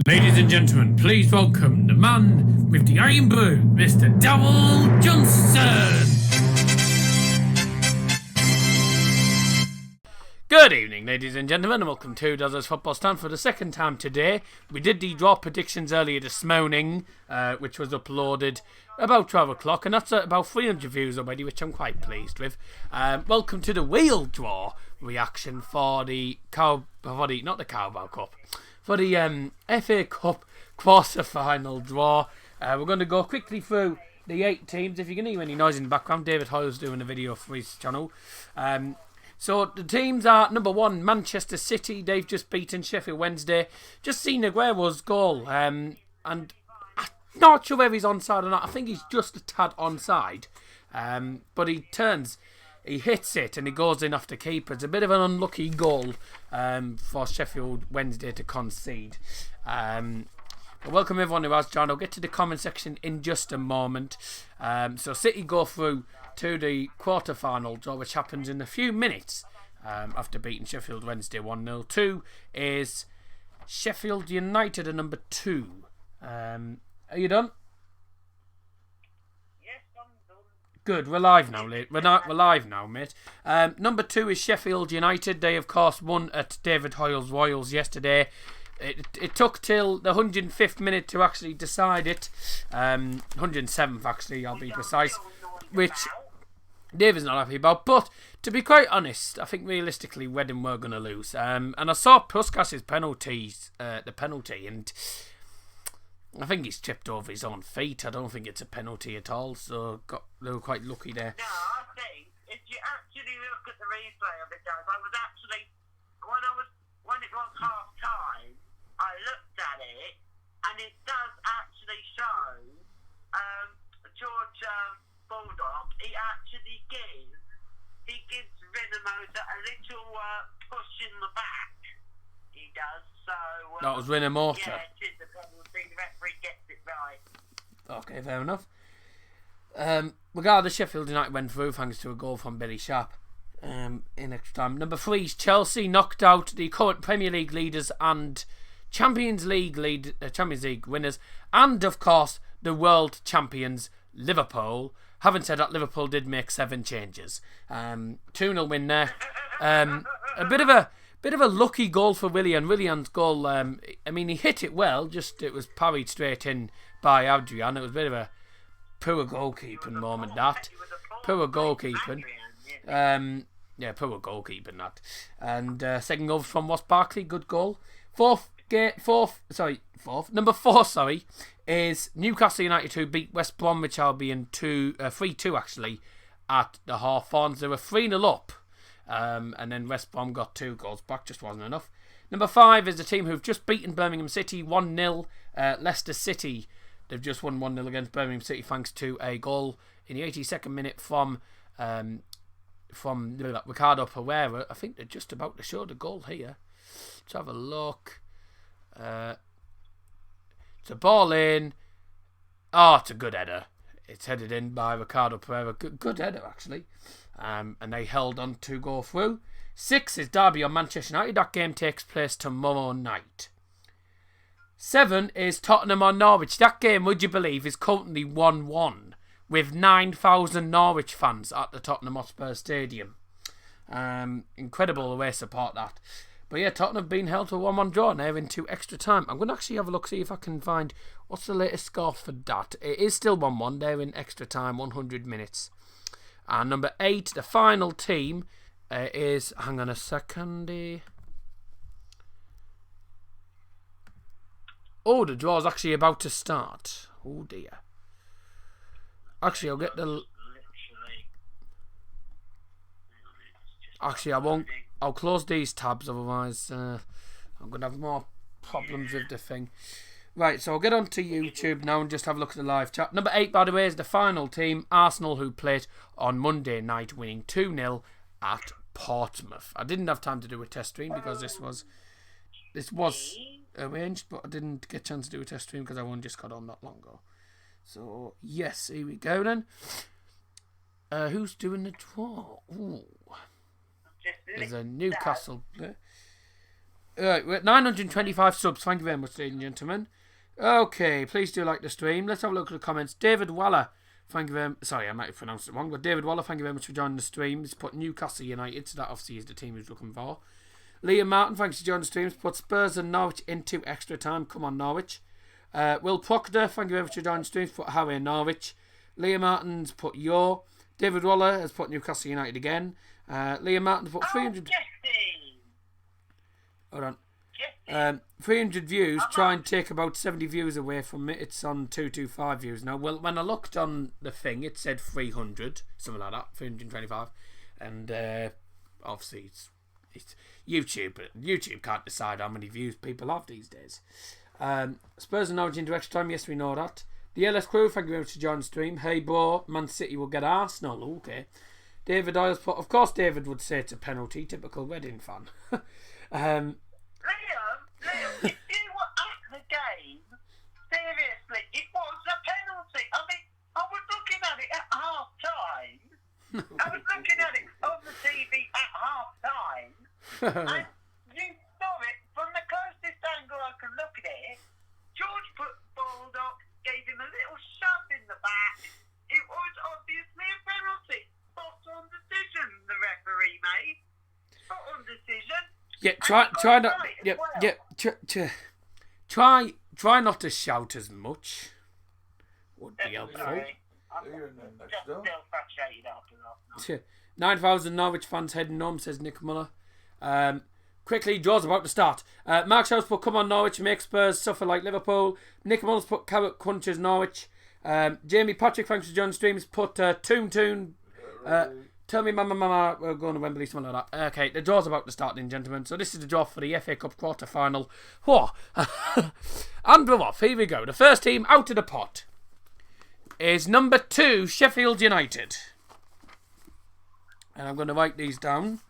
Ladies and gentlemen, please welcome the man with the iron blue, Mr. Darryl Johnson. Good evening, ladies and gentlemen, and welcome to Dozzers Football Stand for the second time today. We did the draw predictions earlier this morning, which was uploaded about 12 o'clock, and that's about 300 views already, which I'm quite pleased with. Welcome to the wheel draw reaction for the not the Carabao Cup, for the FA Cup quarter-final draw. We're going to go quickly through the 8 teams. If you can hear any noise in the background, David Hoyle's doing a video for his channel. So the teams are number 1, Manchester City. They've just beaten Sheffield Wednesday. Just seen Aguero's goal, and I'm not sure whether he's onside or not. I think he's just a tad onside, but he hits it and he goes in off the keeper. It's a bit of an unlucky goal for Sheffield Wednesday to concede. But welcome everyone who has joined. I'll get to the comment section in just a moment. So City go through to the quarter-final draw, which happens in a few minutes after beating Sheffield Wednesday 1-0. 2 is Sheffield United at number 2. Are you done? Good, we're live now, we're live now, mate. Number 2 is Sheffield United. They, of course, won at David Hoyle's Royals yesterday. It took till the 105th minute to actually decide it. 107th, actually, I'll be precise. Which David's not happy about. But, to be quite honest, I think realistically, Reading were going to lose. And I saw Puskas' the penalty, and I think he's tripped over his own feet. I don't think it's a penalty at all, so they were quite lucky there. No, I think if you actually look at the replay of it, guys, when it was half time, I looked at it, and it does actually show George Bulldog. He actually gives Rinomota a little push in the back. He does. So that was Rinomota. Yeah, it is a penalty. The referee gets it right. Okay, fair enough. Regardless, Sheffield United went through thanks to a goal from Billy Sharp in extra time. Number 3 is Chelsea, knocked out the current Premier League leaders and Champions League winners, and of course the world champions Liverpool. Having said that, Liverpool did make 7 changes. 2-0 win there. A bit of a lucky goal for Willian. Willian's goal, I mean, he hit it well, just it was parried straight in by Adrian. It was a bit of a poor goalkeeping moment, that. Poor goalkeeping. Poor goalkeeping, that. And second goal from Ross Barkley, good goal. Number 4, is Newcastle United, who beat West Bromwich Albion 3-2 actually at the Hawthorns. They were 3-0 up. And then West Brom got 2 goals back, just wasn't enough. Number 5 is the team who've just beaten Birmingham City 1-0. Leicester City, they've just won 1-0 against Birmingham City thanks to a goal in the 82nd minute from Ricardo Pereira. I think they're just about to show the goal here. Let's have a look. It's a ball in. Oh, it's a good header. It's headed in by Ricardo Pereira. Good header, actually. And they held on to go through. 6 is Derby on Manchester United. That game takes place tomorrow night. 7 is Tottenham on Norwich. That game, would you believe, is currently 1-1 with 9,000 Norwich fans at the Tottenham Hotspur Stadium. Incredible away support, that. But yeah, Tottenham have been held to a 1-1 draw now into extra time. I'm going to actually have a look, see if I can find what's the latest score for that. It is still 1-1. They're in extra time, 100 minutes. And number 8, the final team, is... Hang on a second. Oh, the draw's actually about to start. Oh, dear. Actually, I'll get the... Actually, I won't... I'll close these tabs, otherwise I'm going to have more problems with the thing. Right, so I'll get onto YouTube now and just have a look at the live chat. Number 8, by the way, is the final team, Arsenal, who played on Monday night, winning 2-0 at Portsmouth. I didn't have time to do a test stream because this was arranged, but I didn't get a chance to do a test stream because I only just got on not long ago. So, yes, here we go then. Who's doing the draw? Ooh. There's a Newcastle player. Right, we're at 925 subs. Thank you very much, ladies and gentlemen. Okay, please do like the stream. Let's have a look at the comments. David Waller, thank you very much. Sorry, I might have pronounced it wrong, but David Waller, thank you very much for joining the stream. He's put Newcastle United, so that obviously is the team he's looking for. Liam Martin, thanks for joining the stream. He's put Spurs and Norwich into extra time. Come on, Norwich. Will Proctor, thank you very much for joining the stream. He's put Harry and Norwich. Liam Martin's put Yo. David Waller has put Newcastle United again. Liam Martin put 300. Hold on. 300 views. Try and take about 70 views away from it. It's on 225 views now. Well, when I looked on the thing, it said 300, something like that, 325, and obviously it's YouTube. But YouTube can't decide how many views people have these days. Spurs and Norwich into extra time. Yes, we know that. The LS Crew, thank you very much for joining the stream. Hey, bro, Man City will get Arsenal. Okay. David Doyle's put. Of course, David would say it's a penalty. Typical Reading fan. Liam, if you were at the game, seriously, it was a penalty. I mean, I was looking at it at half time. I was looking at it on the TV at half time. And you saw it from the closest angle I could look at it. George put Baldock, gave him a little shove in the back. It was obviously a penalty. Spot on decision the referee made. Spot on decision. Yeah, try not. Yeah, try not to shout as much. Would be helpful. Sorry. I'm just still frustrated after that. 9,000 Norwich fans heading home, says Nick Muller. Quickly, draw's about to start. Mark Shaw's put, come on Norwich, make Spurs suffer like Liverpool. Nick Muller's put, carrot crunches Norwich. Jamie Patrick, thanks for joining the stream, has put Toon. Tell me, mama, we're going to Wembley, something like that. Okay, the draw's about to start, then, gentlemen. So this is the draw for the FA Cup quarter-final. Whoa. And we're off. Here we go. The first team out of the pot is number 2, Sheffield United. And I'm going to write these down.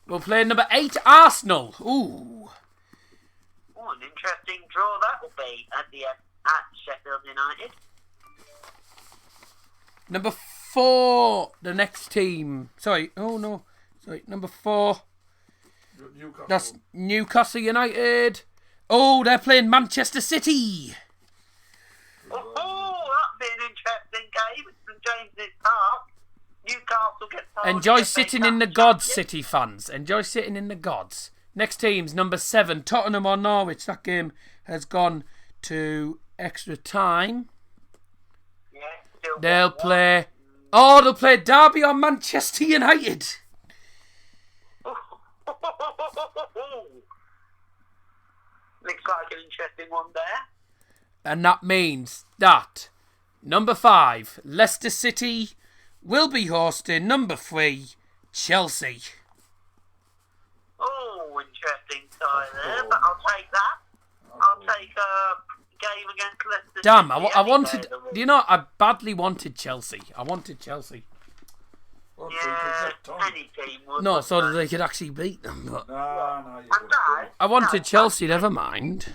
We'll play number 8, Arsenal. Ooh. Oh, an interesting draw that will be at Sheffield United. Number 4, the next team. Number 4. Newcastle. That's Newcastle United. Oh, they're playing Manchester City. Oh, that'd be an interesting game at St James's Park. Newcastle gets Enjoy sitting in the gods, City fans. Enjoy sitting in the gods. Next team's number 7, Tottenham or Norwich. That game has gone to extra time. Yeah, They'll play Derby or Manchester United. Looks like an interesting one there. And that means that number 5, Leicester City, will be hosting number 3, Chelsea. Oh, interesting tie there, but I'll take that. I'll take a game against Leicester Damn, City. I wanted... Do you know, I badly wanted Chelsea. Yeah, any team would. No, so that they could actually beat them. But No, you And Dad, I wanted Chelsea, never mind.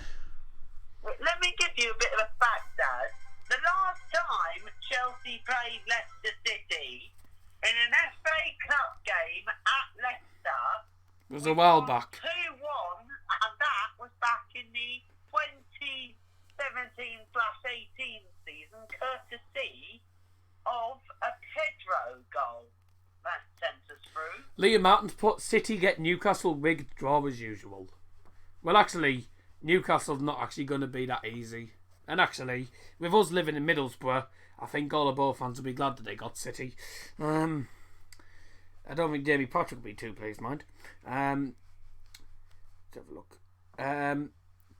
let me give you a bit of a fact, Dad. The last time Chelsea played Leicester City in an FA Cup game at Leicester It was a while back. 2-1, and that was back in the 2017/18 season, courtesy of a Pedro goal that sent us through. Liam Martin's put City get Newcastle rigged draw as usual. Well, actually, Newcastle's not actually going to be that easy. And actually, with us living in Middlesbrough, I think all the Borough fans will be glad that they got City. I don't think Jamie Patrick will be too pleased, mind. Let's have a look.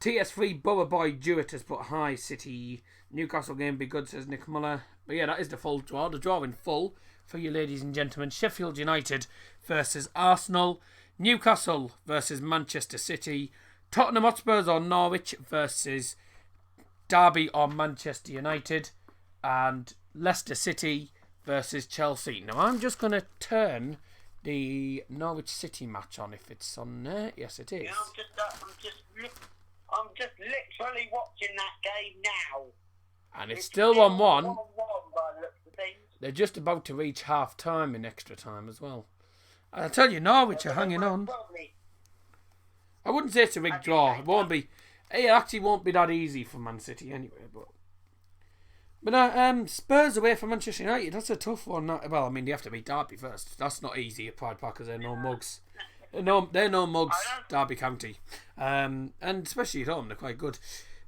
TS3 Borough Boy Jewett has put hi City. Newcastle game be good, says Nick Muller. But yeah, that is the full draw. The draw in full for you, ladies and gentlemen. Sheffield United versus Arsenal. Newcastle versus Manchester City. Tottenham Hotspurs or Norwich versus Derby or Manchester United. And Leicester City versus Chelsea. Now I'm just going to turn the Norwich City match on if it's on there. Yes, it is. Yeah, I'm just literally watching that game now. And it's still 1-1. 1-1 by the looks of things. They're just about to reach half time in extra time as well. I tell you, Norwich are hanging on. I wouldn't say it's a big draw. It won't be. It actually won't be that easy for Man City anyway. But Spurs away from Manchester United. That's a tough one. Well, I mean, they have to beat Derby first. That's not easy at Pride Park because they're no mugs. They're no mugs. Derby County, and especially at home, they're quite good.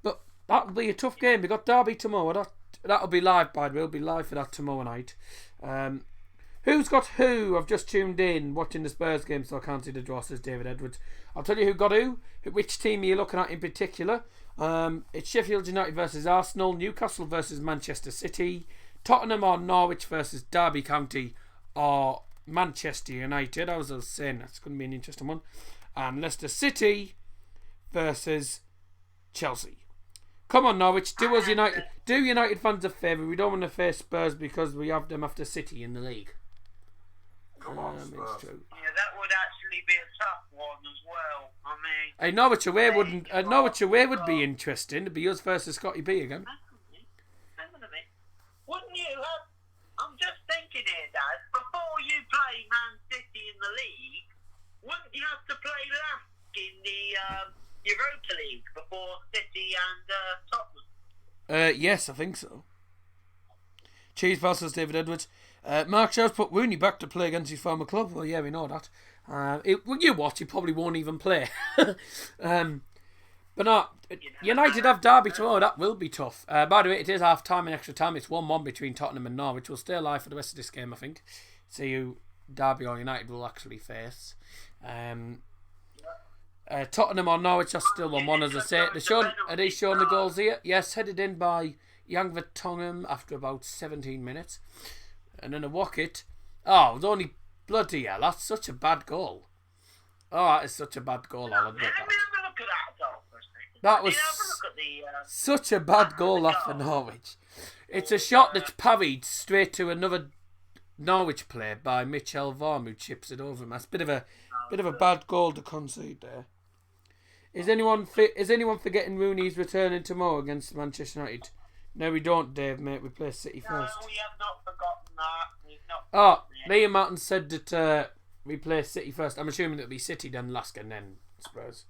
But that'll be a tough game. We got Derby tomorrow. That'll be live, by the way. We'll be live for that tomorrow night. Who's got who? I've just tuned in watching the Spurs game, so I can't see the draw, says David Edwards. I'll tell you who got who. Which team are you looking at in particular? It's Sheffield United versus Arsenal, Newcastle versus Manchester City, Tottenham or Norwich versus Derby County, or Manchester United. I was saying that's going to be an interesting one. And Leicester City versus Chelsea. Come on, Norwich, do United fans a favour. We don't want to face Spurs because we have them after City in the league. Come on, Spurs. It's true. Yeah, that would actually be a tough one as well. I mean, Hey, Norwich away would be interesting. It'd be us versus Scotty B again. hang on a minute. Wouldn't you have? I'm just thinking here, Dad. Before you play Man City in the league, wouldn't you have to play last in the Europa League before City and Tottenham? Yes, I think so. Cheese passes David Edwards. Mark Shaw's put Rooney back to play against his former club. Well, yeah, we know that. When you watch, he probably won't even play. But no, United have Derby tomorrow. That will be tough. By the way, it is half time and extra time. It's 1-1 between Tottenham and Norwich. We'll stay alive for the rest of this game, I think. See who Derby or United will actually face. Tottenham or Norwich are still 1-1, as I say. Are they showing the goals here? Yes, headed in by Yang Vertonghen after about 17 minutes. And then a Wocket. Oh, it was only bloody hell. That's such a bad goal. Oh, that is such a bad goal, I'll admit Let that. me have a look at that goal for a second. That was Have a look at the, such a bad goal that for Norwich. It's a shot that's parried straight to another Norwich player by Mitchell Vorm, who chips it over him. That's a bit of a bad goal to concede there. Is anyone forgetting Rooney's returning tomorrow against Manchester United? No, we don't, Dave, mate. We play City first. No, we have not forgotten that. We've not Oh, forgotten it. Liam Martin said that we play City first. I'm assuming it'll be City, then Lask, and then Spurs.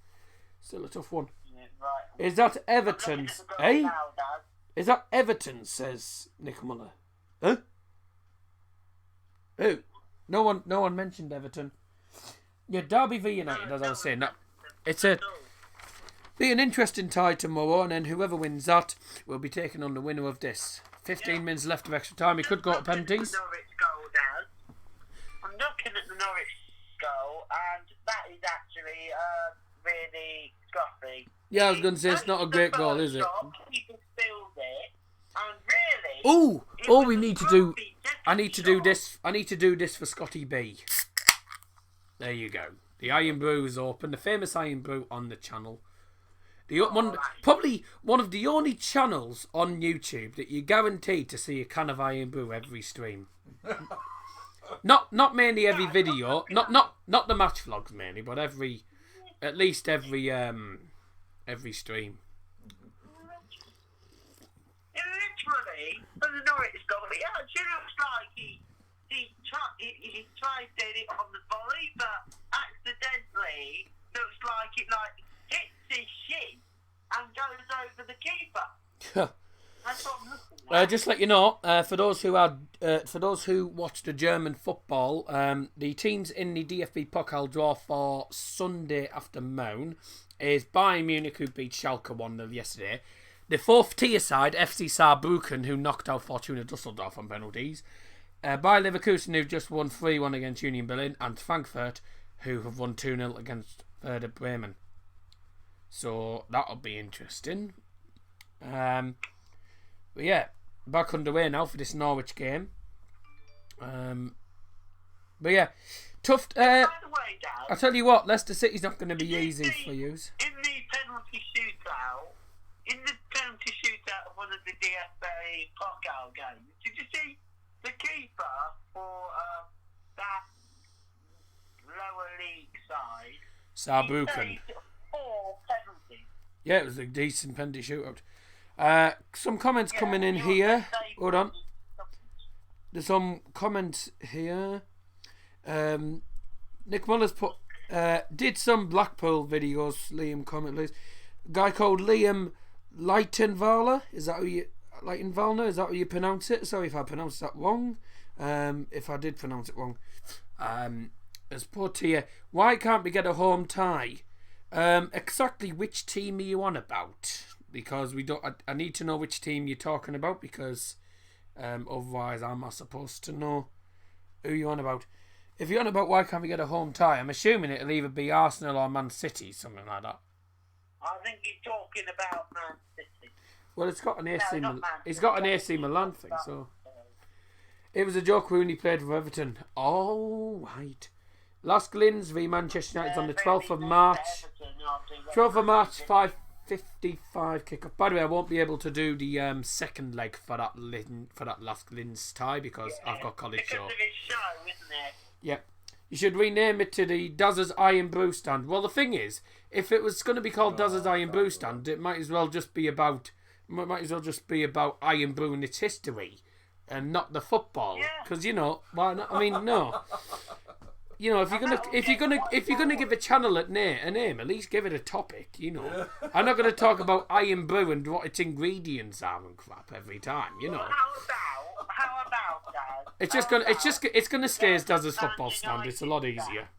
Still a tough one. Yeah, right. Is that Everton's? Looking at the goal Eh? now, Dad. Is that Everton? Says Nick Muller. Huh? Who? No one mentioned Everton. Yeah, Derby v United, as I was saying. It's be an interesting tie tomorrow, and then whoever wins that will be taking on the winner of this. 15 minutes left of extra time. It could go to penalties. Norwich goal, Dad. I'm looking at the Norwich goal, and that is actually really scruffy. Yeah, I was going to say it's not a great goal, is it? He just filled it, and really. Oh, we need to do. I need to do this. I need to do this for Scotty B. There you go. The Iron Brew is open. The famous Iron Brew on the channel. Probably one of the only channels on YouTube that you're guaranteed to see a can of Iron Brew every stream. Not mainly every video, not the match vlogs mainly, but at least every stream. Literally, for the Norwich goal, it actually looks like he tried to hit it on the volley, but accidentally looks like it hits his shin and goes over the keeper. That's what I'm looking at. Just let you know, for those who watch the German football, the teams in the DFB Pokal draw for Sunday afternoon is Bayern Munich, who beat Schalke 1-0 yesterday. The fourth tier side, FC Saarbrücken, who knocked out Fortuna Düsseldorf on penalties. Bayer Leverkusen, who just won 3-1 against Union Berlin, and Frankfurt, who have won 2-0 against Werder Bremen. So that'll be interesting. But yeah, back underway now for this Norwich game. But yeah, tough. By the way, Dad, I'll tell you what, Leicester City's not going to be easy for you. in the penalty shootout of one of the DFB Pokal games, did you see the keeper for that lower league side? Saarbrücken. He saved 4 penalties. Yeah, it was a decent penalty shootout. Some comments coming in here. Hold on. There's some comments here. Nick Muller's put Did some Blackpool videos, Liam commented. A guy called Liam Lightenvaler. Is that how you Lightenvalner? Is that how you pronounce it? Sorry if I pronounced that wrong. If I did pronounce it wrong. As put here, why can't we get a home tie? Exactly which team are you on about? Because we don't. I need to know which team you're talking about, because otherwise I'm not supposed to know who you're on about. If you're on about why can't we get a home tie, I'm assuming it'll either be Arsenal or Man City, something like that. I think you're talking about Man City. Well, it's got an AC. not Man It's City. got an AC Milan thing, so it was a joke when he played for Everton. Oh, right. Last Glynns v Manchester United on the 12th of March. 12th of March, 5:55 kick-off. By the way, I won't be able to do the second leg for that Last Glynns tie because I've got college show. Because of his show, isn't it? Yep. You should rename it to the Dazzers Iron Brew Stand. Well, the thing is, if it was going to be called Dazzers Iron Brew Stand, it might as well just be about Iron Brew and its history, and not the football. Because why not? I mean, no. If you're gonna give a channel a name, at least give it a topic. I'm not gonna talk about Iron Brew and what its ingredients are and crap every time. How about Dad? It's gonna stay as Dazzers Football Stand. It's a lot easier.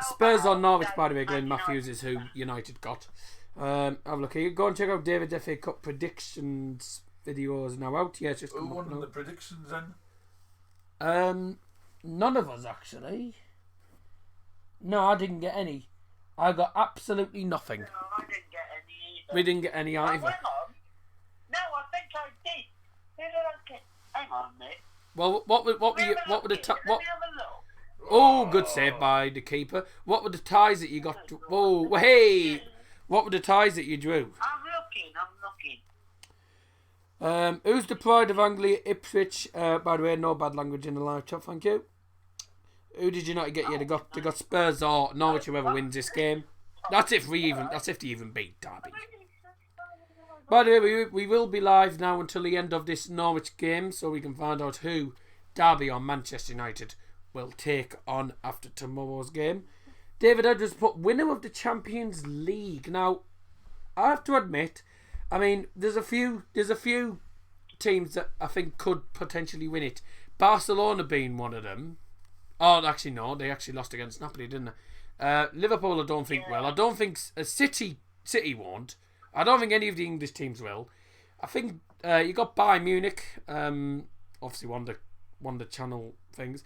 Spurs on Norwich, by the way. Glenn Matthews is who United got. Have a look here. Go and check out David's FA Cup predictions videos now out. Yeah, it's just who won the predictions then? None of us actually. No, I didn't get any. I got absolutely nothing. No, I didn't get any either. We didn't get any either. Hang on. No, I think I did. Who did I get? Hang on, Nick. Well, what were the Let me have a look. Oh, good save by the keeper. What were the ties that you got? Oh, hey! What were the ties that you drew? I'm looking. Who's the pride of Anglia? Ipswich. By the way, no bad language in the live chat. Thank you. Who did United get? They got Spurs or Norwich. Whoever wins this game. That's if they even beat Derby. By the way, we will be live now until the end of this Norwich game, so we can find out who Derby or Manchester United will take on after tomorrow's game. David Edwards put winner of the Champions League. Now, I have to admit, I mean, there's a few teams that I think could potentially win it. Barcelona being one of them. Oh, actually no, they actually lost against Napoli, didn't they? Liverpool, I don't think will. I don't think City won't. I don't think any of the English teams will. I think you got Bayern Munich. Obviously won the channel things.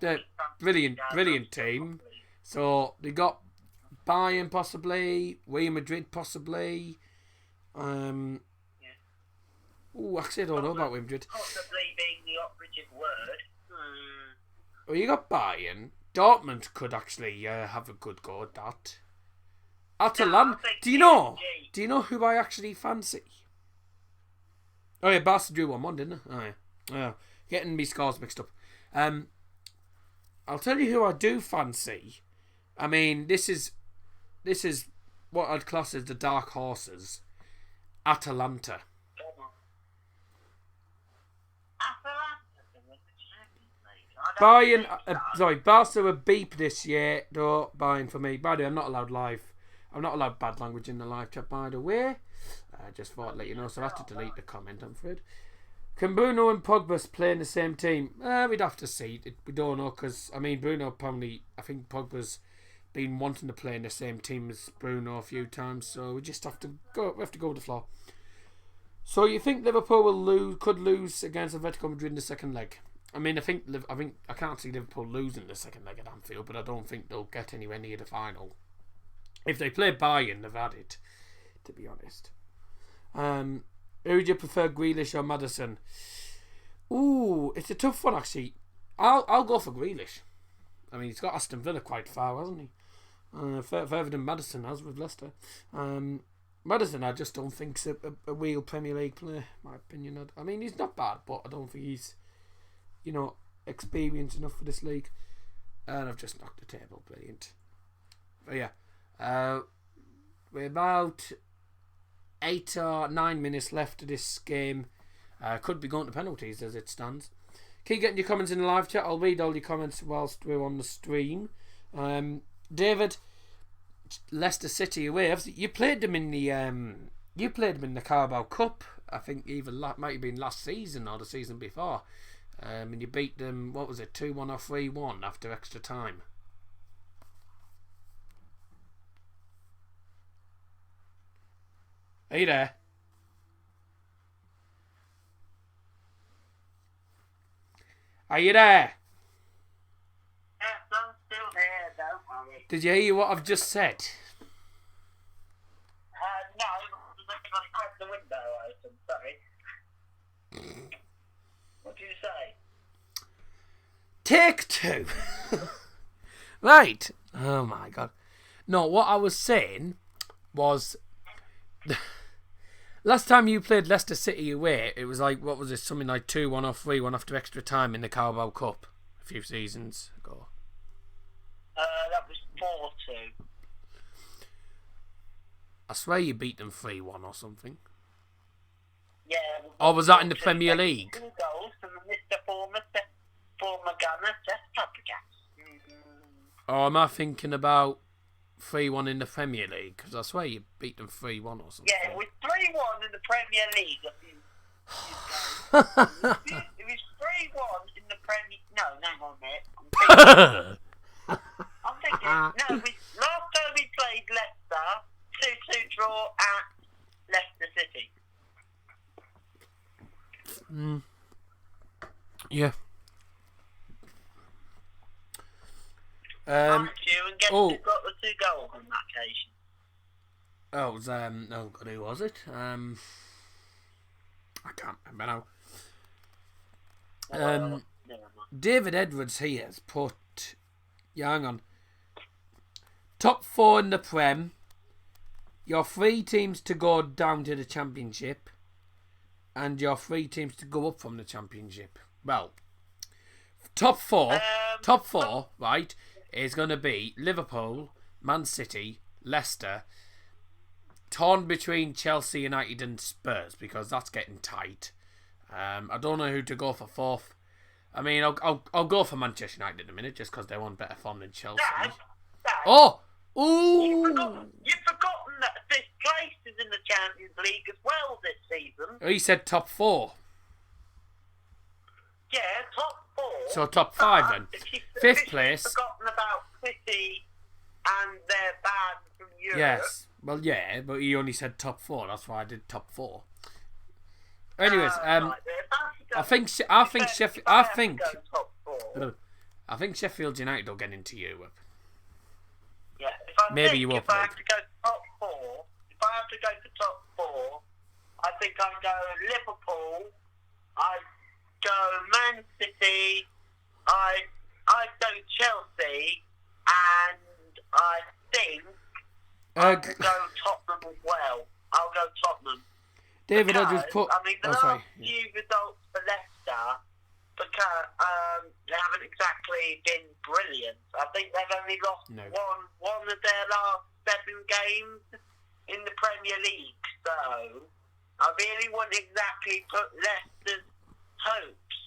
The brilliant team. So they got Bayern possibly, Real Madrid possibly. Actually I don't know about Real Madrid. Possibly being the operative word. Well, you got Bayern. Dortmund could actually have a good go at that. Atalanta. Do you know who I actually fancy? Oh yeah, Barca drew 1-1, didn't they? Oh yeah. Getting me scores mixed up. I'll tell you who I do fancy. I mean, this is what I'd class as the dark horses. Atalanta. Bayern, Barca were beep this year. Though Bayern for me. By the way, I'm not allowed bad language in the live chat. By the way, I just thought I'd let you know. So I have to delete the comment. I'm afraid. Can Bruno and Pogba play in the same team? We'd have to see. We don't know because I mean Bruno probably. I think Pogba's been wanting to play in the same team as Bruno a few times. So we just have to go. We have to go with the flow. So you think Liverpool could lose against Atletico Madrid in the second leg? I mean, I can't see Liverpool losing the second leg at Anfield, but I don't think they'll get anywhere near the final. If they play Bayern, they've had it, to be honest. Who would you prefer, Grealish or Maddison? Ooh, it's a tough one actually. I'll go for Grealish. I mean, he's got Aston Villa quite far, hasn't he? Further than Maddison has with Leicester. Maddison, I just don't think's a real Premier League player. My opinion. I mean, he's not bad, but I don't think he's experienced enough for this league. And I've just knocked the table. Brilliant. But yeah, we're about 8 or 9 minutes left of this game. Could be going to penalties as it stands. keep getting your comments in the live chat. I'll read all your comments whilst we're on the stream. David, Leicester City away. You played them in the Carabao Cup. I think even might have been last season or the season before. And you beat them. What was it? 2-1 or 3-1 after extra time. Are you there? Are you there? Yes, I'm still here, don't worry. Did you hear what I've just said? No, I had the window open, sorry. What did you say? Take two. Right. Oh my god. No, what I was saying was last time you played Leicester City away, it was like, what was it, something like 2-1 or 3-1 after extra time in the Carabao Cup a few seasons ago. That was 4-2. I swear you beat them 3-1 or something. Yeah. Or was that in the Premier League? 2 goals from Mr. former Gunner, Seth Fabregas. Or am I thinking about 3-1 in the Premier League? Because I swear you beat them 3-1 or something. Yeah, it was 3-1 in the Premier League a few years ago. It was 3-1 in the Premier... No, hang on a minute. I'm thinking... No, last time we played Leicester, 2-2 draw at Leicester City. Yeah. Aren't you? And guess who got the 2 goals on that occasion? Oh, it was, oh god, who was it? I can't remember now. Never mind. David Edwards here has put, hang on, top 4 in the Prem, your 3 teams to go down to the Championship, and your 3 teams to go up from the Championship. Well, top 4, right, is going to be Liverpool, Man City, Leicester, torn between Chelsea, United and Spurs, because that's getting tight. I don't know who to go for 4th. I mean, I'll go for Manchester United in a minute, just because they're on better form than Chelsea. Dad, Oh! Ooh! You've forgotten that 5th place is in the Champions League as well this season. He said top 4. Yeah, top 4. So top 5 then. Fifth place. You've forgotten about City and their ban from Europe. Yes. Well, yeah, but he only said top 4. That's why I did top 4. Anyways, I think Sheffield United will get into Europe. Yeah, Europa if I have to go top 4, I think I'd go Liverpool, I'd go Man City, I'd go Chelsea, and I think I'll go Tottenham as well. I'll go Tottenham. David because, Edwards put... I mean, the last few results for Leicester, because they haven't exactly been brilliant. I think they've only lost one of their last 7 games in the Premier League. So I really wouldn't exactly put Leicester's hopes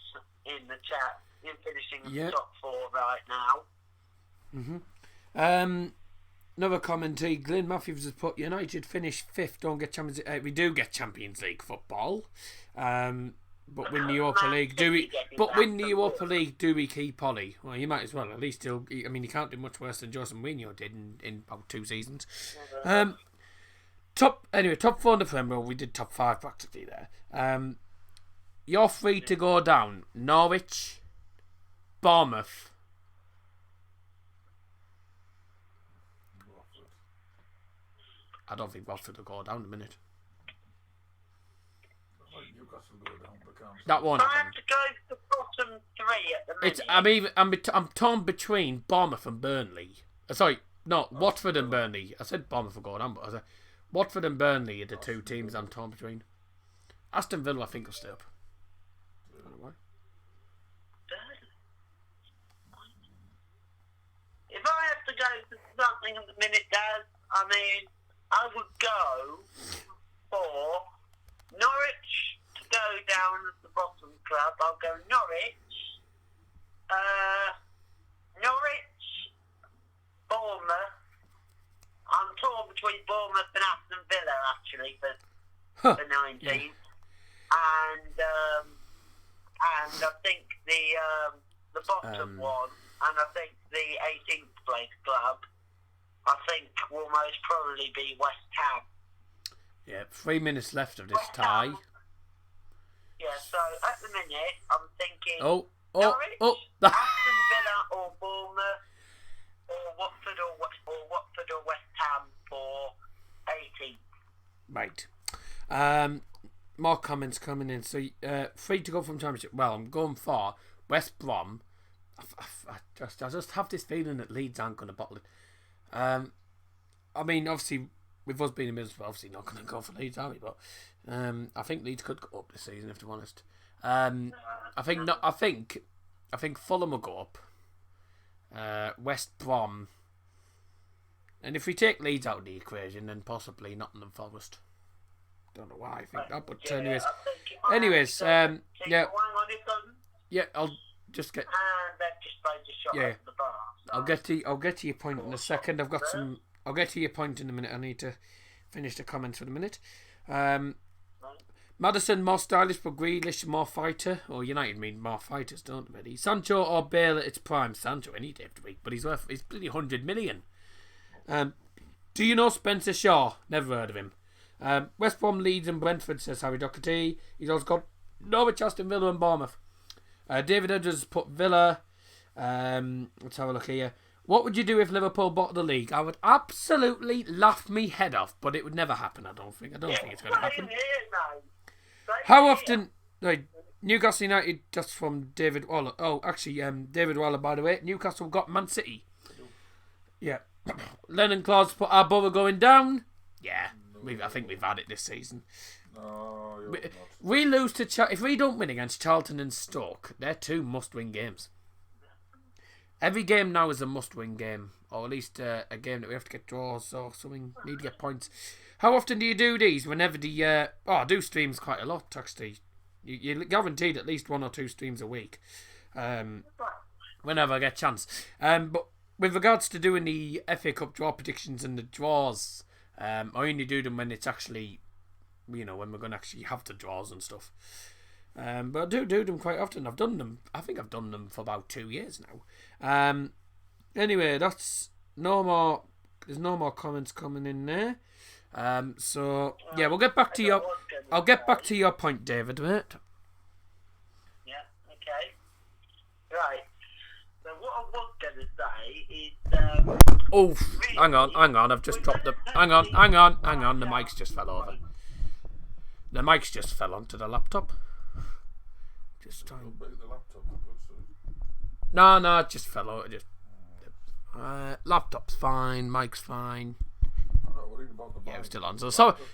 in the chat in finishing the top 4 right now. Another commentary, Glenn Matthews has put, United finish 5th, don't get Champions League. We do get Champions League football. But win the Europa League, do we keep Ollie? Well, you might as well. At least he'll. I mean, he can't do much worse than Jose Mourinho did in about 2 seasons. Top 4 in the Premier League. We did top 5 practically there. You're free to go down. Norwich, Bournemouth. I don't think Watford will go down in a minute. That one. I have to go to the bottom 3 at the minute. I'm torn between Bournemouth and Burnley. Watford and Burnley. I said Bournemouth will go down, but I said Watford and Burnley are the 2 teams I'm torn between. Aston Villa, I think, will stay up. I don't know why. If I have to go to something at the minute, Daz, I mean, I would go for Norwich to go down as the bottom club. I'll go Norwich. the bottom one, and I think the 18th place club, I think will most probably be West Ham. Yeah, 3 minutes left of this West tie. Ham. Yeah, so at the minute, I'm thinking Oh, Norwich, oh. Aston Villa or Bournemouth, or Watford or West Ham for 18th. Right. More comments coming in. So, 3 to go from Championship. Well, I'm going for West Brom. I just have this feeling that Leeds aren't going to bottle it. I mean, obviously, with us being in Middlesbrough, obviously not going to go for Leeds, are we? But I think Leeds could go up this season, if I'm honest. I think Fulham will go up. West Brom. And if we take Leeds out of the equation, then possibly Nottingham Forest. Don't know why I think that, but anyways, yeah, I'll just get. And they've just played a shot over the bar. So. I'll get to your point in a second. I'll get to your point in a minute. I need to finish the comments for the minute. Maddison more stylish, but Grealish more fighter. Or United mean more fighters, don't they? Really? Sancho or Bale at its prime. Sancho any day of the week, but he's bloody 100 million. Do you know Spencer Shaw? Never heard of him. West Brom, Leeds and Brentford, says Harry Doherty. He's also got Norwich, Aston Villa and Bournemouth. David Edwards put Villa. Let's have a look here. What would you do if Liverpool bought the league? I would absolutely laugh me head off, but it would never happen, I don't think. I don't think it's going to happen. How often... Right, Newcastle United, just from David Waller. Oh, actually, David Waller, by the way. Newcastle got Man City. Yeah. Lennon Claus put our Borough going down. Yeah. I think we've had it this season. No, we lose to if we don't win against Charlton and Stoke, they're 2 must-win games. Every game now is a must-win game, or at least a game that we have to get draws or something. Need to get points. How often do you do these? Whenever I do streams quite a lot actually. You're guaranteed at least 1 or 2 streams a week. Whenever I get a chance. But with regards to doing the FA Cup draw predictions and the draws. I only do them when it's actually, when we're going to actually have the draws and stuff. But I do them quite often. I've done them. I think I've done them for about 2 years now. Anyway, that's no more. There's no more comments coming in there. So yeah, we'll get back to your. I'll get back to your point, David. Right? Yeah. Okay. Right. So what I was going to say is. Oh, hang on. I've just dropped the. Hang on. The mics just fell over. The mics just fell onto the laptop. Just trying. No, it just fell over. Laptop's fine. Mic's fine. I'm not worried about the mic. Yeah, we're still on. So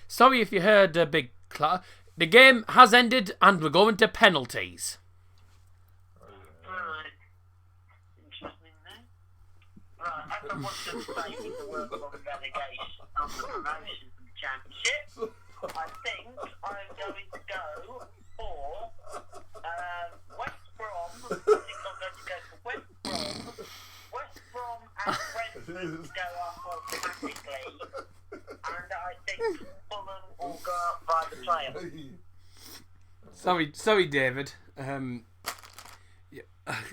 sorry if you heard a big clap. The game has ended, and we're going to penalties. As I was just saying, the work on relegation on the promotion from the Championship, I think I'm going to go for West Brom. I think I'm going to go for West Brom. West Brom and Brentford go up automatically, and I think Fulham will go up by the playoffs. Sorry, David.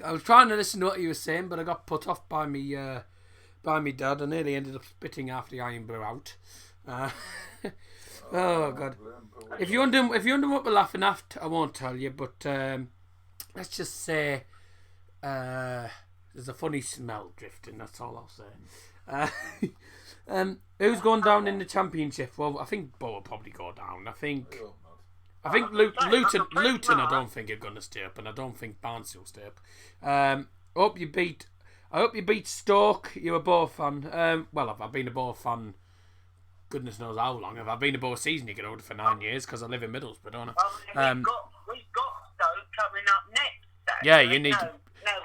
I was trying to listen to what you were saying, but I got put off by me dad. I nearly ended up spitting half the iron brew out. Oh God! If you wonder what we're laughing at, I won't tell you. But let's just say there's a funny smell drifting. That's all I'll say. Who's going down in the Championship? Well, I think Bo will probably go down. I think Luton. I don't think are going to stay up, and I don't think Barnsley will stay up. I hope you beat Stoke. You're a Bo fan. Well, I've been a Bo fan. Goodness knows how long. I've been a Bo season ticket holder for 9 years because I live in Middlesbrough, don't I? We've got Stoke coming up next. Yeah, you need to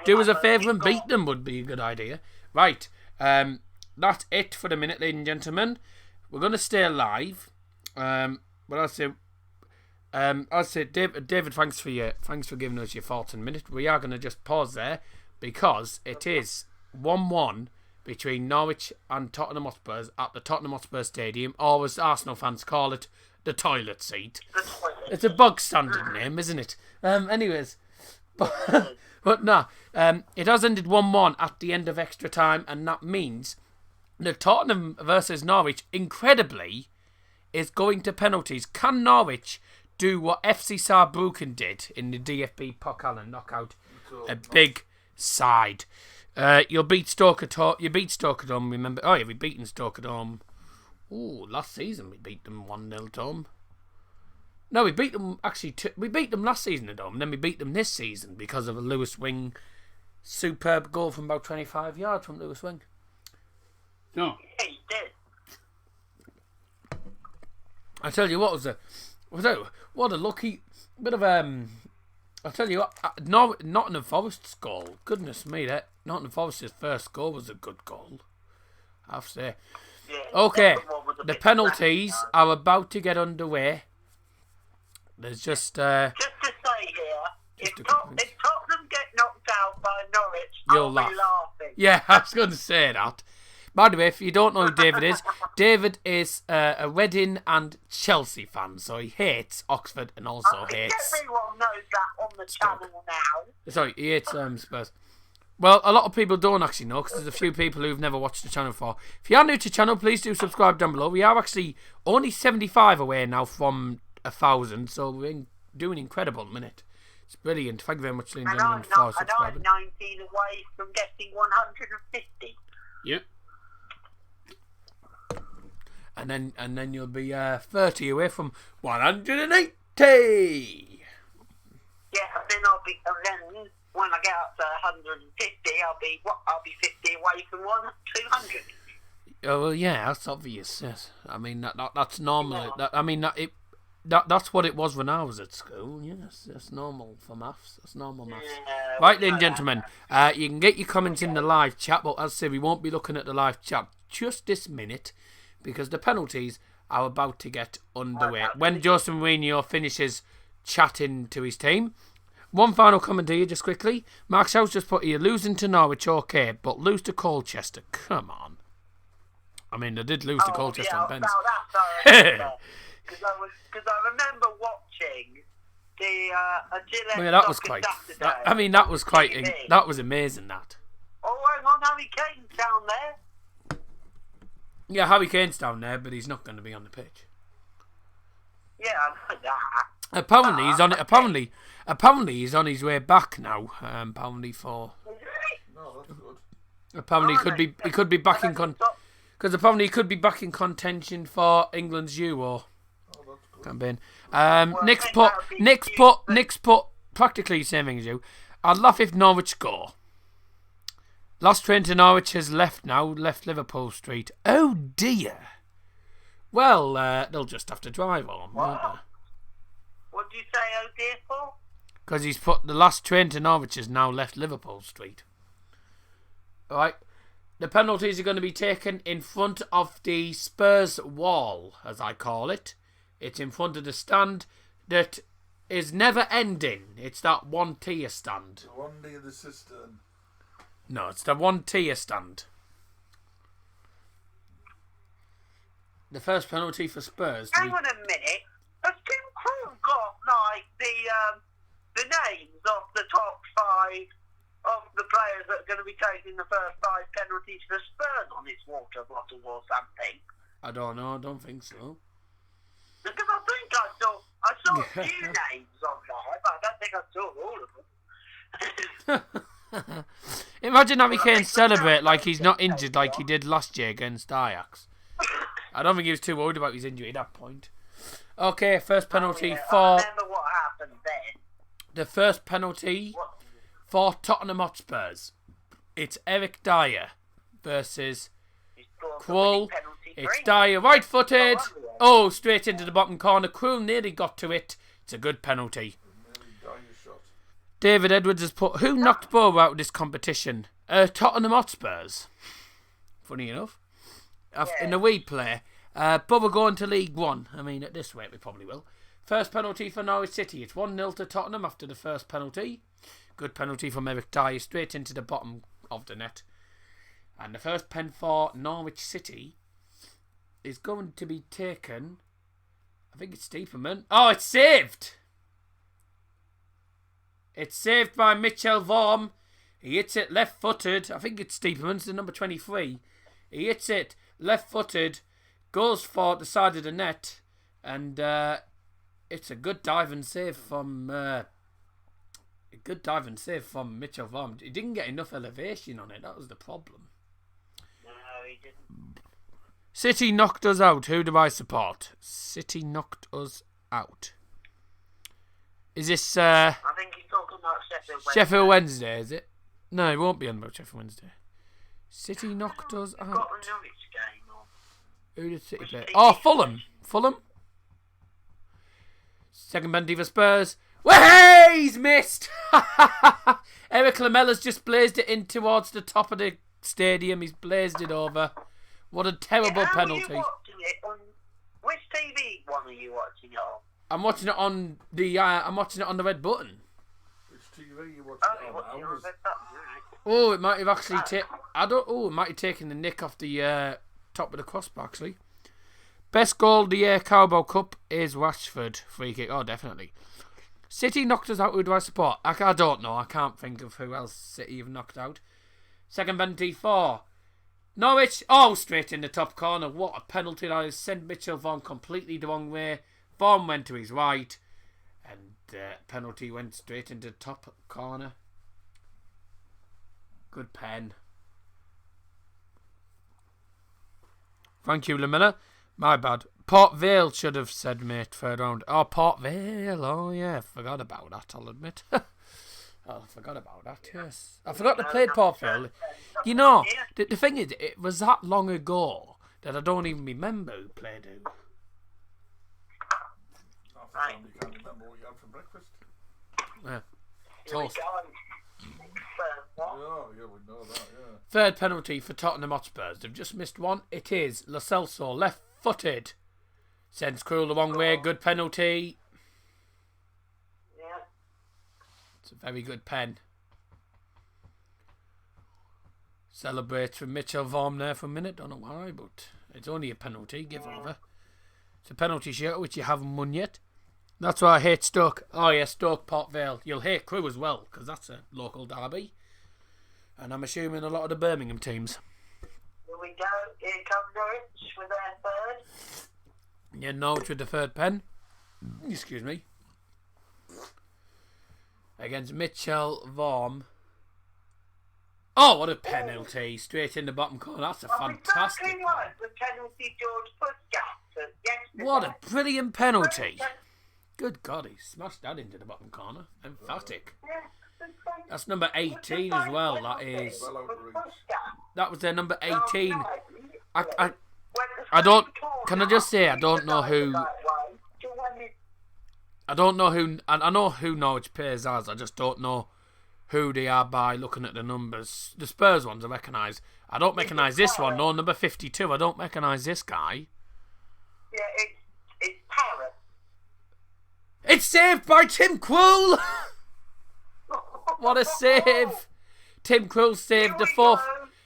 do us a favour and beat them. Would be a good idea. Right. That's it for the minute, ladies and gentlemen. We're going to stay alive. But I'll say, David, thanks for giving us your thoughts in a minute. We are going to just pause there because it is 1-1 between Norwich and Tottenham Hotspur at the Tottenham Hotspur Stadium, or as Arsenal fans call it, the toilet seat. It's a bog standard name, isn't it? Anyways, But no, it has ended 1-1 at the end of extra time, and that means that Tottenham versus Norwich, incredibly, is going to penalties. Can Norwich do what FC Saarbrücken did in the DFB Pokal and knock out a big side? You'll beat Stoke at home. You beat Stoke at home, remember? Oh, yeah, we've beaten Stoke at home. Oh, last season we beat them 1-0 at home. No, we beat them we beat them last season at home, and then we beat them this season because of a Lewis Wing superb goal from about 25 yards from Lewis Wing. No. Yeah, he did. I tell you what, what a lucky bit of I tell you what, Nottingham Forest's goal. Goodness me, that Nottingham Forest's first goal was a good goal, I have to say. Yeah, Okay, second one was a the bit penalties crazy, are about to get underway. There's just Just to say here, if a quick Tottenham get knocked out by Norwich, You'll I'll laugh. be laughing. yeah, I was going to say that. By the way, if you don't know who David is, David is a Reading and Chelsea fan, so he hates Oxford and also I think hates. everyone knows that on the channel now. Sorry, he hates Spurs. Well, a lot of people don't actually know because there's a few people who've never watched the channel before. If you are new to the channel, please do subscribe down below. We are actually only 75 away now from 1,000, so we're doing incredible at the minute. It's brilliant. Thank you very much, ladies and And I'm, gentlemen, for and I'm subscribing. 19 away from getting 150. Yep. And then you'll be 30 away from 180. Yeah, and then when I get up to 150, I'll be 50 away from 200. Oh well, yeah, that's obvious. Yes, I mean that's normal. Yeah. That's what it was when I was at school. Yes, that's normal for maths. That's normal maths. Yeah, Right we then, know gentlemen, you can get your comments in the live chat, but as I say, we won't be looking at the live chat just this minute because the penalties are about to get underway. When Jose Mourinho finishes chatting to his team. One final comment here, just quickly. Mark Shaw's just put here, losing to Norwich, okay, but lose to Colchester. Come on. I mean, they did lose to Colchester on Ben's. Because I remember watching the Gillette Well, yeah, that was Soccer quite. Saturday. That was quite. TV. That was amazing. That. Oh, hang on, Harry Kane's down there. Yeah, Harry Kane's down there, but he's not going to be on the pitch. Yeah, I know that. Apparently, he's on it. Apparently, he's on his way back now. Apparently, No, that's good. he could be back in because apparently he could be back in contention for England's Euro Oh, that's good. campaign. Nick's put practically the same thing as you. I'd laugh if Norwich score. Last train to Norwich has left Liverpool Street. Oh dear. Well, they'll just have to drive home, won't they? What do you say, oh dear, for? Because he's put the last train to Norwich has now left Liverpool Street. Alright. The penalties are going to be taken in front of the Spurs wall, as I call it. It's in front of the stand that is never ending. It's that 1 tier stand. The one near the cistern. No, it's the 1 tier stand. The first penalty for Spurs. Hang on a minute. Has Tim Krul got, like, the names of the top 5 of the players that are going to be taking the first 5 penalties for Spurs on his water bottle or something? I don't know. I don't think so. Because I think I saw a few names on there, but I don't think I saw all of them. Imagine Harry Kane celebrate like he's not injured like he did last year against Ajax. I don't think he was too worried about his injury at that point. Okay, first penalty I for remember what happened then. the first penalty What? for Tottenham Hotspurs. It's Eric Dyer versus He scored the Krul. winning penalty It's free. Dyer, right-footed. Oh, straight into the bottom corner. Krul nearly got to it. It's a good penalty. Nearly dying shot. David Edwards has put, who knocked Borough out of this competition? Tottenham Hotspurs. Funny enough. In the replay, Borough going to League One. I mean, at this rate, we probably will. First penalty for Norwich City. It's 1-0 to Tottenham after the first penalty. Good penalty from Eric Dyer, straight into the bottom of the net. And the first pen for Norwich City is going to be taken. I think it's Stiepermann. Oh, it's saved! It's saved by Mitchell Vorm. He hits it left-footed. I think it's Steeperman's, the number 23. He hits it left-footed, goes for the side of the net, and it's a good dive and save from Mitchell Vorm. He didn't get enough elevation on it. That was the problem. No, he didn't. City knocked us out. Who do I support? City knocked us out. Is this I think he's talking about Sheffield Wednesday. Sheffield Wednesday, is it? No, it won't be on about Sheffield Wednesday. City knocked us Got out. the Norwich game on. Who did City play? Which Oh, team? Fulham. Fulham. Second penalty for Spurs. Way he's missed. Eric Lamella's just blazed it in towards the top of the stadium. He's blazed it over. What a terrible How penalty. Are you watching it on, which TV one are you watching it on? I'm watching it on the. I'm watching it on the red button. Which TV you watching Oh, it you're on? watching it on Ours. Red Button, right? Oh, it might have actually taken. I don't. Oh, it might have taken the nick off the top of the crossbar. Actually, best goal of the year Carabao Cup is Rashford free kick. Oh, definitely. City knocked us out. Who do I support? I don't know. I can't think of who else City have knocked out. Second penalty for Norwich. Oh, straight in the top corner. What a penalty that is. Sent Mitchell Vaughan completely the wrong way. Vaughan went to his right, and penalty went straight into the top corner. Good pen. Thank you, Lamilla. My bad. Port Vale should have said, mate, third round. Oh, Port Vale. Oh, yeah. Forgot about that, I'll admit. Oh, I forgot about that, yes. I forgot to play Port Vale. You know, the thing is, it was that long ago that I don't even remember who played who. Half the time you can't remember what you had for breakfast. Yeah. Here we Toast. go. What? Yeah, we know that, yeah. Third penalty for Tottenham Hotspurs. They've just missed one. It is Lo Celso, left-footed. Sends Krul the wrong way. Good penalty. Yeah. It's a very good pen. Celebrates from Mitchell Vorm there for a minute. Don't know why, but it's only a penalty. Give over. It's a penalty shirt which you haven't won yet. That's why I hate Stoke. Oh yeah, Stoke Port Vale. You'll hate Crewe as well because that's a local derby. And I'm assuming a lot of the Birmingham teams. Here we go. Here comes Norwich with their third. Yeah, Norwich with the third pen. Excuse me. Against Mitchell Vorm. Oh, what a penalty. Straight in the bottom corner. That's a fantastic Exactly like the penalty George Puskas took yesterday. What a brilliant penalty. Good God, he smashed that into the bottom corner. Emphatic. That's number 18 as well. That is. Well out of reach. That was their number 18. I don't. Can I just say I don't know who. I don't know who. I know who Norwich plays as. I just don't know who they are by looking at the numbers. The Spurs ones I recognise. I don't recognise this one. No, number 52. I don't recognise this guy. Yeah, it's Paris. It's saved by Tim Krul. What a save! Tim Krul saved the fourth.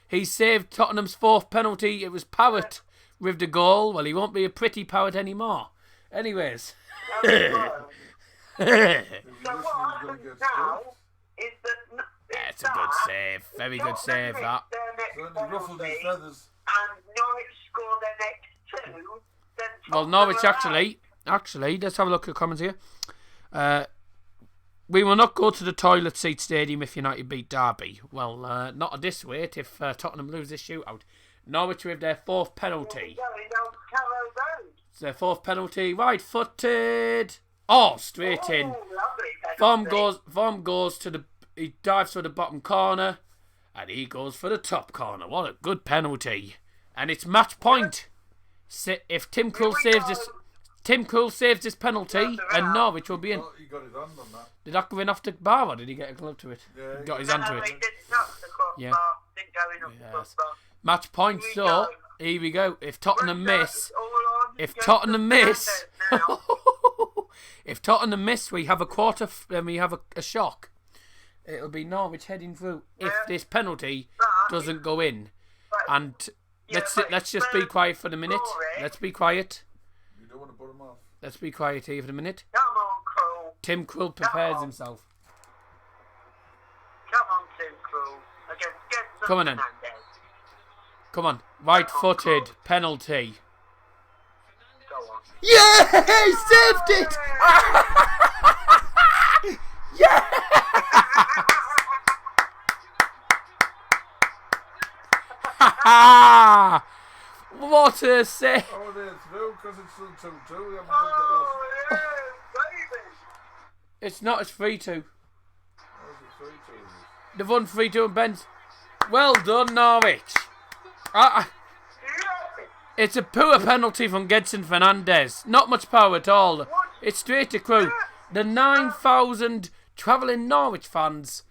He saved Tottenham's fourth penalty. It was Parrott with the goal. Well, he won't be a pretty Parrott anymore. Anyways. So what happens now is that That's a good save. Very good save, that. Certainly ruffled his feathers. And Norwich score their next two. Then Well, Norwich actually, let's have a look at the comments here. We will not go to the toilet seat stadium if United beat Derby. Well, not at this rate if Tottenham lose this shootout. Norwich with their fourth penalty. Going down Carrow Road. It's their fourth penalty. Right-footed. Oh, straight in. Vorm goes to the. He dives for the bottom corner, and he goes for the top corner. What a good penalty! And it's match point. If Tim Krul saves this penalty, and Norwich will be in. Oh, he got his hand on that. Did that go in off the bar, or did he get a glove to it? Yeah, He got his hand to it. He did not the crossbar. Yeah. Didn't go in off the Yes. crossbar. Match point. Here we So go. here we go. If Tottenham miss, if Just Tottenham the miss, standard now. if Tottenham miss, we have a quarter. We have a shock. It'll be Norwich heading through if this penalty doesn't go in. And let's just be quiet for the minute. Let's be quiet. You don't want to put him off. Let's be quiet here for the minute. Come on, Krul. Tim Krul prepares himself. Come on then. Fernandez. Come on. Right-footed penalty. Go on. Yeah! He saved it! Yeah! What a save! Oh, they're through because it's still 2-2. We haven't Oh, got yeah, baby. It's not, it's 3-2. that last. Oh, is it 3-2? They've won 3-2 and Ben's. Well done, Norwich. Yeah. It's a poor penalty from Gedson Fernandez. Not much power at all. It's straight to Crew. The 9,000 travelling Norwich fans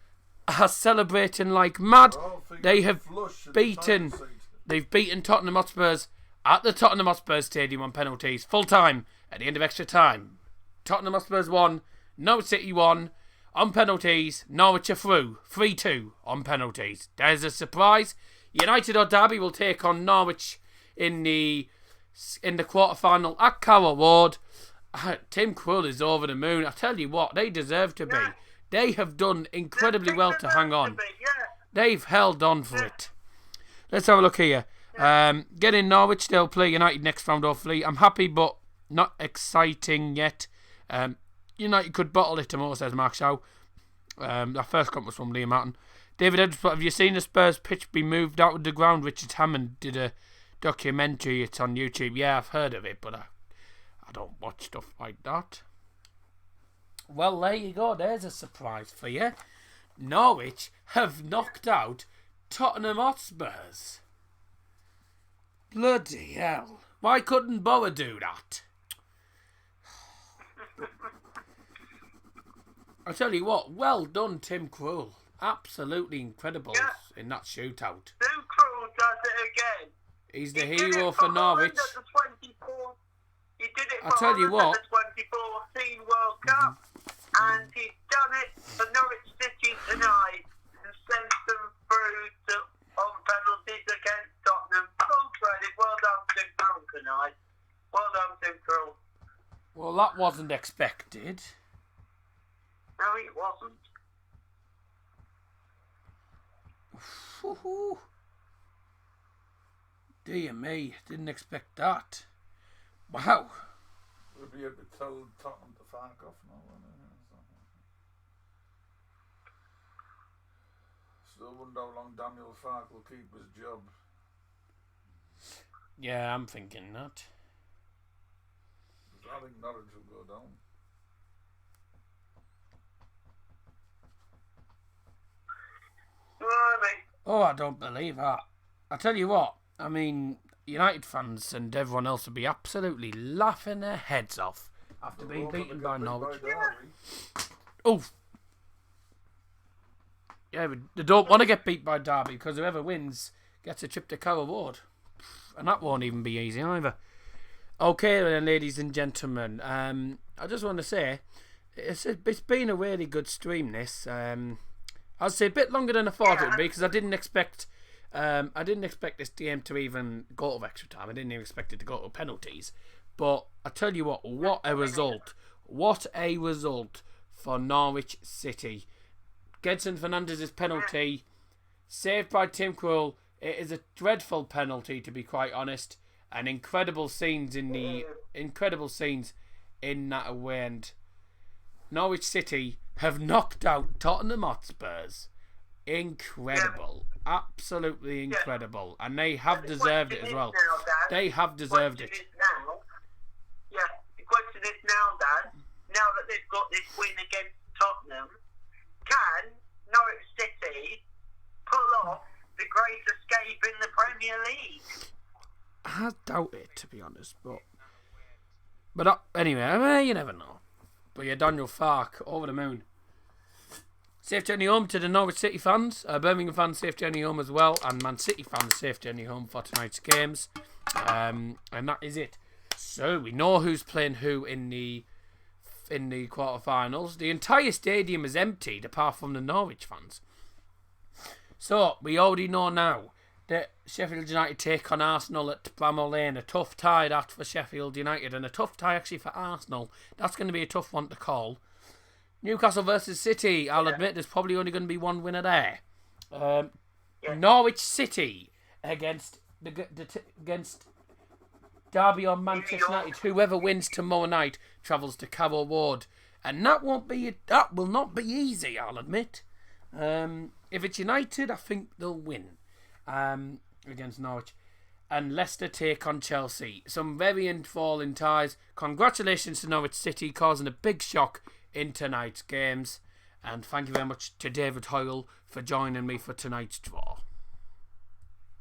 are celebrating like mad. Oh, I think They it's have flush in the beaten. title seat. They've beaten Tottenham Hotspurs at the Tottenham Hotspur Stadium on penalties. Full time at the end of extra time. Tottenham Hotspurs won. Norwich City won. On penalties, Norwich are through. 3-2 on penalties. There's a surprise. United or Derby will take on Norwich in the quarter-final at Carrow Road. Tim Krul is over the moon. I tell you what, they deserve to be. They have done incredibly well to hang on. They've held on for it. Let's have a look here. Getting Norwich, they'll play United next round, hopefully. I'm happy, but not exciting yet. United could bottle it tomorrow, says Mark Shaw. That first comment was from Liam Martin. David Edwards, have you seen the Spurs pitch be moved out of the ground? Richard Hammond did a documentary. It's on YouTube. Yeah, I've heard of it, but I don't watch stuff like that. Well, there you go. There's a surprise for you. Norwich have knocked out Tottenham Hotspurs. Bloody hell. Why couldn't Borough do that? I tell you what, well done, Tim Krul. Absolutely incredible in that shootout. Tim Krul does it again. He's the He did hero it for Holland Norwich. at the 24 He did it I'll for tell you Holland what. at the 2014 World Cup. And he's done it for Norwich City tonight and sent them through on penalties against Tottenham. Full credit. Well done, Tim Krul tonight. Well done, Tim Krul. Well, that wasn't expected. No, it wasn't. Woohoo. Dear me, didn't expect that. Wow. We'll be able to tell Tottenham to fuck off now. Still wonder how long Daniel Farke will keep his job. Yeah, I'm thinking that. I think Norwich will go down. Blimey. Oh, I don't believe that. I tell you what, I mean, United fans and everyone else would be absolutely laughing their heads off after being beaten by Norwich. Oh. Yeah, but they don't want to get beat by Derby because whoever wins gets a trip to Carrow Road. And that won't even be easy either. Okay then, ladies and gentlemen. I just want to say, it's been a really good stream, this. I'd say a bit longer than I thought it would be because I didn't expect this game to even go to extra time. I didn't even expect it to go to penalties. But I tell you what a result. What a result for Norwich City. Gedson Fernandez's penalty, saved by Tim Krul. It is a dreadful penalty, to be quite honest. And incredible scenes in that away end. Norwich City have knocked out Tottenham Hotspurs. Incredible. Absolutely incredible. And they have deserved it as well. They have deserved it. The question is now, Dad, now that they've got this win against Tottenham, can Norwich City pull off the great escape in the Premier League? I doubt it, to be honest. But anyway, you never know. But yeah, Daniel Farke, over the moon. Safe journey home to the Norwich City fans. Birmingham fans, safe journey home as well. And Man City fans, safe journey home for tonight's games. And that is it. So we know who's playing who in the quarterfinals. The entire stadium is emptied apart from the Norwich fans. So we already know now that Sheffield United take on Arsenal at Bramall Lane. A tough tie that for Sheffield United, and a tough tie actually for Arsenal. That's going to be a tough one to call. Newcastle versus City. I'll admit there's probably only going to be one winner there. Norwich City against against Derby or Manchester United. Whoever wins tomorrow night travels to Carrow Road, and that will not be easy, I'll admit. If it's United, I think they'll win against Norwich. And Leicester take on Chelsea. Some very enthralling ties. Congratulations to Norwich City, causing a big shock in tonight's games. And thank you very much to David Hoyle for joining me for tonight's draw.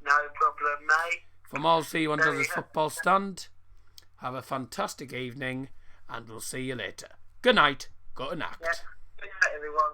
No problem, mate. From all C1 Does Football Stand, have a fantastic evening, and we'll see you later. Good night. Good night. Yeah. Good night, everyone.